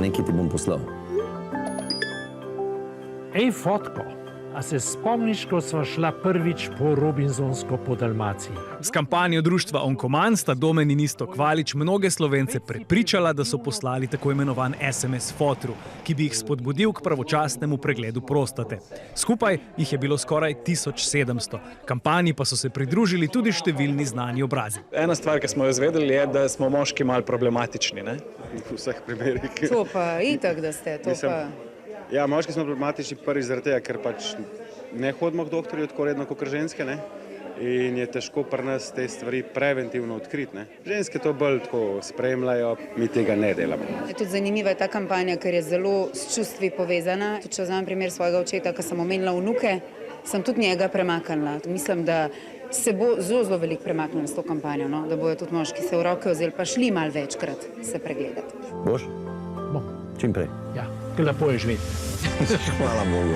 Nekaj ti bom poslal. Ej, fotko, a se spomniš, ko sva šla prvič po Robinsonsko po Dalmaciji? S kampanjo društva Onkoman sta Domen in Iztok Valič mnoge Slovence prepričala, da so poslali tako imenovan SMS fotru, ki bi jih spodbudil k pravočasnemu pregledu prostate. Skupaj jih je bilo skoraj 1700. Kampanji pa so se pridružili tudi številni znani obrazi. Ena stvar, ki smo jo izvedeli, je, da smo moški malo problematični, ne? V vseh primerih. To pa itak, da ste, to pa... Ja, moški smo problematični prvič zaradi tega, ker pač ne hodimo k doktorju tako redno kot ženske, ne? In je težko pri nas te stvari preventivno odkriti, ne? Ženske to bolj tako spremljajo, mi tega ne delamo. Tudi zanimiva je ta kampanja, ker je zelo s čustvi povezana. Če vzamem primer svojega očeta, ko sem omenila vnuke, sem tudi njega premaknila. Mislim, da se bo zelo veliko premaknilo s to kampanjo, no? Da bojo tudi moški se v roke vzeli pa šli malo večkrat se pregledati. Boš? Bom. Čim prej. Ja, lepo je živeti. Hvala Bogu.